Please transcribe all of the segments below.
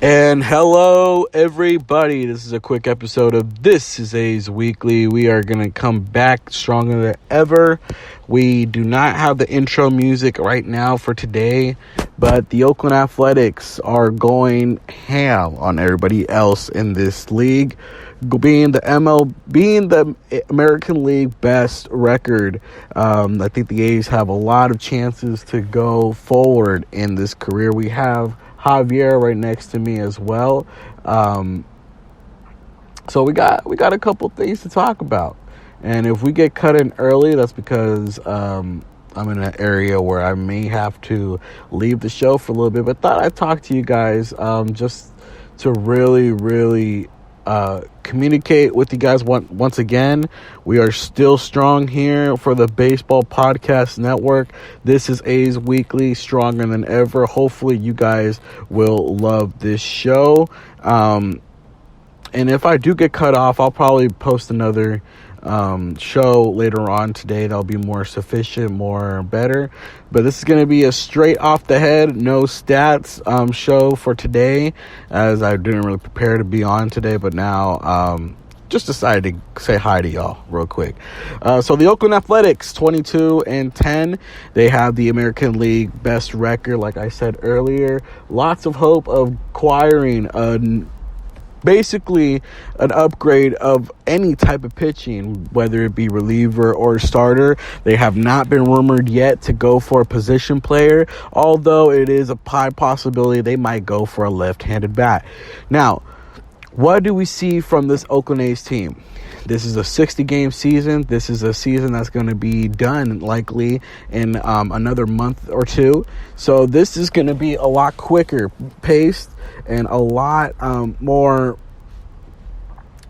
And hello, everybody. This is a quick episode of This is A's Weekly. We are going to come back stronger than ever. We do not have the intro music right now for today, but the Oakland Athletics are going ham on everybody else in this league, being the American League best record. I think the A's have a lot of chances to go forward in this career. We have Javier right next to me as well. So we got a couple things to talk about. And if we get cut in early, that's because I'm in an area where I may have to leave the show for a little bit. But thought I'd talk to you guys just to really communicate with you guys once again. We are still strong here for the Baseball Podcast Network. This is A's Weekly, stronger than ever. Hopefully you guys will love this show. And if I do get cut off, I'll probably post another show later on today that'll be more sufficient, more better. But this is going to be a straight off the head, no stats show for today, as I didn't really prepare to be on today, but now just decided to say hi to y'all real quick. So the Oakland Athletics, 22-10. They have the American League best record, like I said earlier. Lots of hope of acquiring basically an upgrade of any type of pitching, whether it be reliever or starter. They have not been rumored yet to go for a position player, although it is a high possibility they might go for a left-handed bat. Now, what do we see from this Oakland A's team? This is a 60-game season. This is a season that's going to be done likely in another month or two. So this is going to be a lot quicker paced and a lot more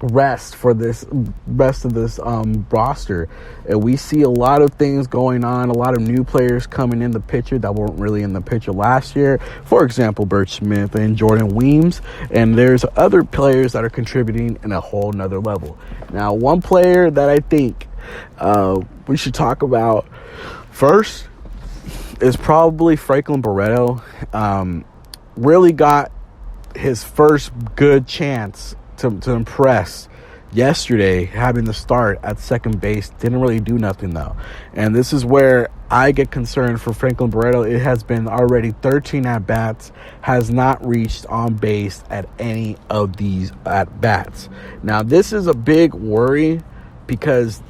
rest for this rest of this roster. And we see a lot of things going on, a lot of new players coming in the picture that weren't really in the picture last year. For example, Bert Smith and Jordan Weems. And there's other players that are contributing in a whole nother level. Now, one player that I think we should talk about first is probably Franklin Barreto. Really got his first good chance to impress yesterday, having the start at second base. Didn't really do nothing though, and this is where I get concerned for Franklin Barreto. It has been already 13 at bats, has not reached on base at any of these at bats. Now this is a big worry because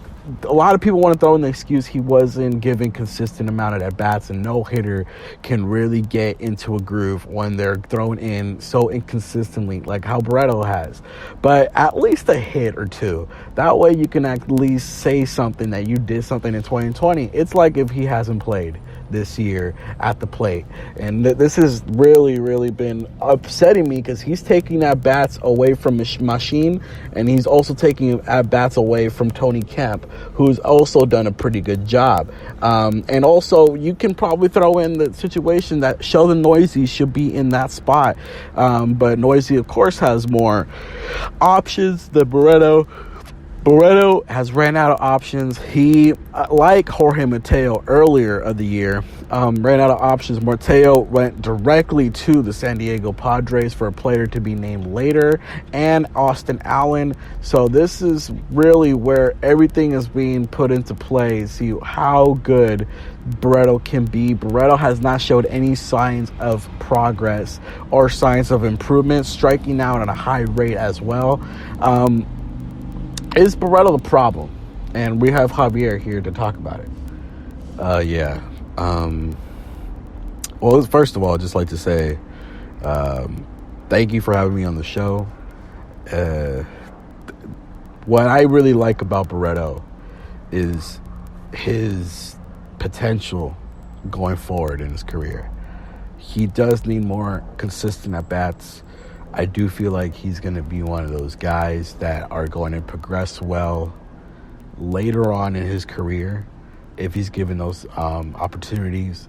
a lot of people want to throw in the excuse he wasn't given consistent amount of at-bats, and no hitter can really get into a groove when they're thrown in so inconsistently like how Barreto has. But at least a hit or two. That way you can at least say something that you did something in 2020. It's like if he hasn't played this year at the plate. And this has really been upsetting me because he's taking at-bats away from Machine, and he's also taking at-bats away from Tony Kemp, who's also done a pretty good job. And also, you can probably throw in the situation that Sheldon Noisy should be in that spot. But Noisy, of course, has more options than Barreto. Barreto has ran out of options. He, like Jorge Mateo earlier of the year, ran out of options. Mateo went directly to the San Diego Padres for a player to be named later, and Austin Allen. So this is really where everything is being put into play. See how good Barreto can be. Barreto has not showed any signs of progress or signs of improvement, striking out at a high rate as well. Is Barreto the problem? And we have Javier here to talk about it. Yeah. Well, first of all, I'd just like to say thank you for having me on the show. What I really like about Barreto is his potential going forward in his career. He does need more consistent at-bats. I do feel like he's going to be one of those guys that are going to progress well later on in his career if he's given those opportunities.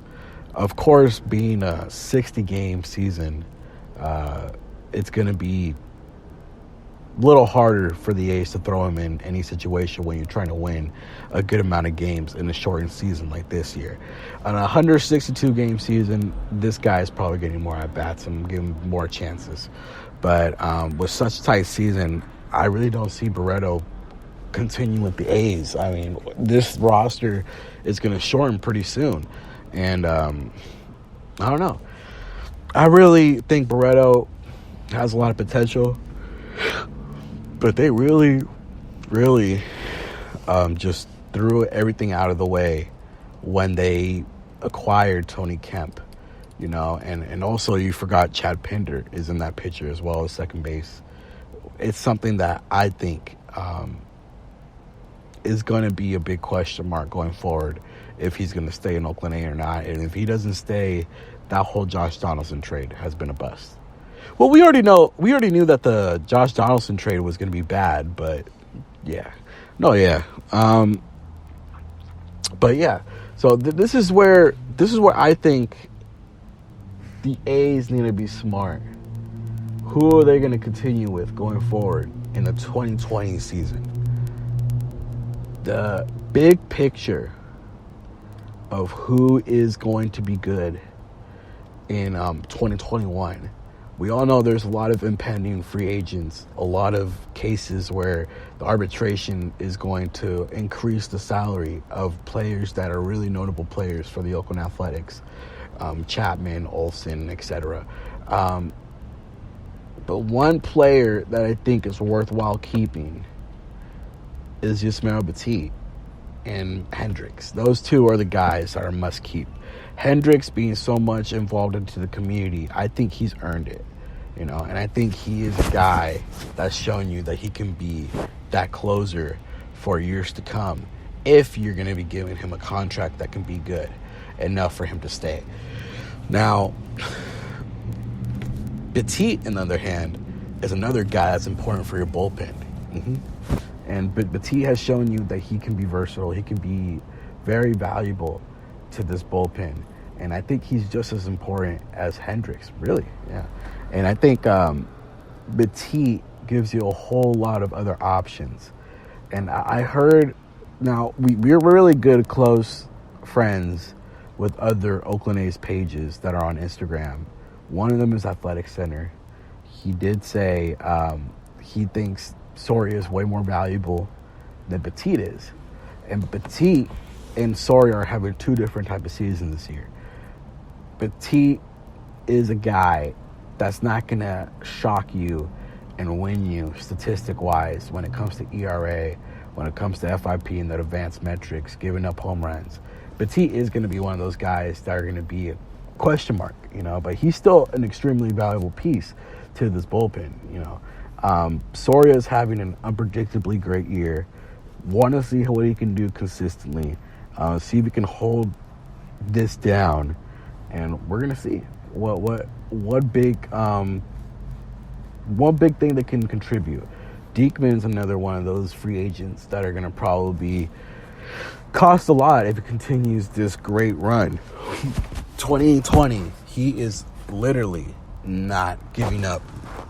Of course, being a 60-game season, it's going to be little harder for the A's to throw him in any situation when you're trying to win a good amount of games in a shortened season like this year. On a 162 game season, this guy is probably getting more at bats and giving more chances. But with such a tight season, I really don't see Barreto continue with the A's. I mean, this roster is going to shorten pretty soon. And I don't know. I really think Barreto has a lot of potential. But they really just threw everything out of the way when they acquired Tony Kemp, and also you forgot Chad Pinder is in that picture as well as second base. It's something that I think is going to be a big question mark going forward if he's going to stay in Oakland A or not. And if he doesn't stay, that whole Josh Donaldson trade has been a bust. Well, we already knew that the Josh Donaldson trade was going to be bad, but yeah. But yeah. So this is where I think the A's need to be smart. Who are they going to continue with going forward in the 2020 season? The big picture of who is going to be good in 2021. We all know there's a lot of impending free agents, a lot of cases where the arbitration is going to increase the salary of players that are really notable players for the Oakland Athletics, Chapman, Olsen, etc. But one player that I think is worthwhile keeping is Yusmeiro Petit and Hendricks. Those two are the guys that are must keep. Hendricks being so much involved into the community, I think he's earned it, and I think he is a guy that's shown you that he can be that closer for years to come if you're going to be giving him a contract that can be good enough for him to stay. Now, Petit, on the other hand, is another guy that's important for your bullpen. And Petit has shown you that he can be versatile. He can be very valuable to this bullpen. And I think he's just as important as Hendricks, really. Yeah. And I think Petit gives you a whole lot of other options. And I heard, now, we're really good, close friends with other Oakland A's pages that are on Instagram. One of them is Athletic Center. He did say he thinks Soria is way more valuable than Petit is. And Petit and Soria are having two different type of seasons this year. Petit is a guy that's not going to shock you and win you statistic-wise when it comes to ERA, when it comes to FIP and the advanced metrics, giving up home runs. Petit is going to be one of those guys that are going to be a question mark, but he's still an extremely valuable piece to this bullpen, Soria is having an unpredictably great year. Want to see what he can do consistently. See if he can hold this down, and we're gonna see what big one big thing that can contribute. Diekman's another one of those free agents that are gonna probably cost a lot if it continues this great run. 2020, he is literally not giving up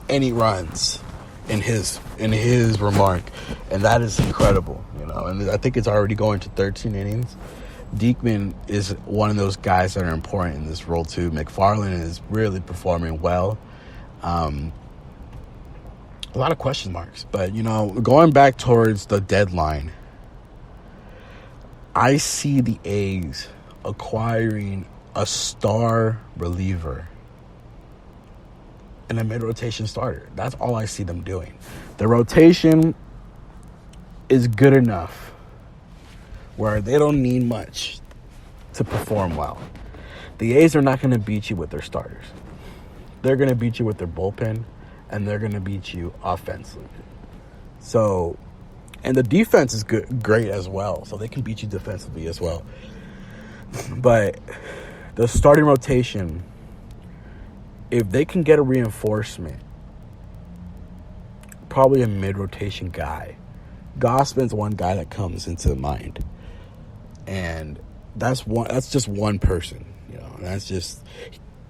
any runs in his remark, and that is incredible, and I think it's already going to 13 innings. Diekman is one of those guys that are important in this role too. McFarland is really performing well. A lot of question marks, but going back towards the deadline, I see the A's acquiring a star reliever and a mid-rotation starter. That's all I see them doing. The rotation is good enough where they don't need much to perform well. The A's are not going to beat you with their starters. They're going to beat you with their bullpen, and they're going to beat you offensively. So, and the defense is great as well, so they can beat you defensively as well. But the starting rotation, if they can get a reinforcement, probably a mid-rotation guy. Gossman's one guy that comes into mind. And that's just one person, and that's just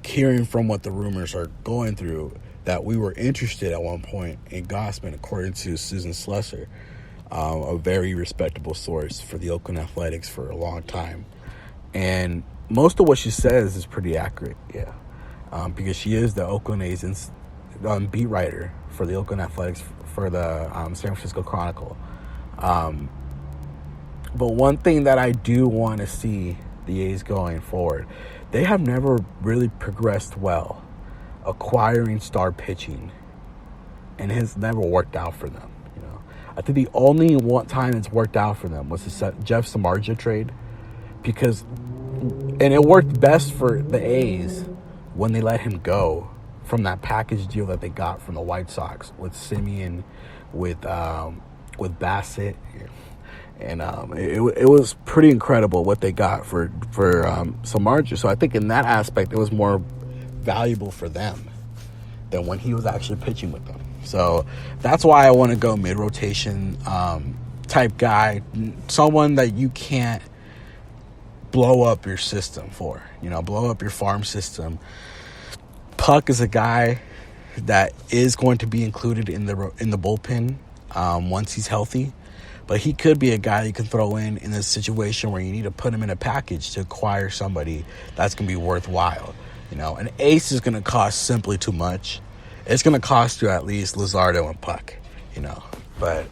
hearing from what the rumors are going through. that we were interested at one point in Gossman, according to Susan Slusser, a very respectable source for the Oakland Athletics for a long time. And most of what she says is pretty accurate, yeah. Because she is the Oakland A's beat writer for the Oakland Athletics for the San Francisco Chronicle. But one thing that I do want to see the A's going forward, they have never really progressed well acquiring star pitching, and it has never worked out for them. You know, I think the only one time it's worked out for them was the Jeff Samardzija trade, and it worked best for the A's when they let him go from that package deal that they got from the White Sox with Simeon, with Bassett, and it was pretty incredible what they got for Samardzija. So I think in that aspect, it was more valuable for them than when he was actually pitching with them. So that's why I want to go mid-rotation type guy, someone that you can't blow up your system for, blow up your farm system. Puck is a guy that is going to be included in the bullpen once he's healthy, but he could be a guy you can throw in a situation where you need to put him in a package to acquire somebody that's going to be worthwhile. An ace is going to cost simply too much. It's going to cost you at least Luzardo and Puck, but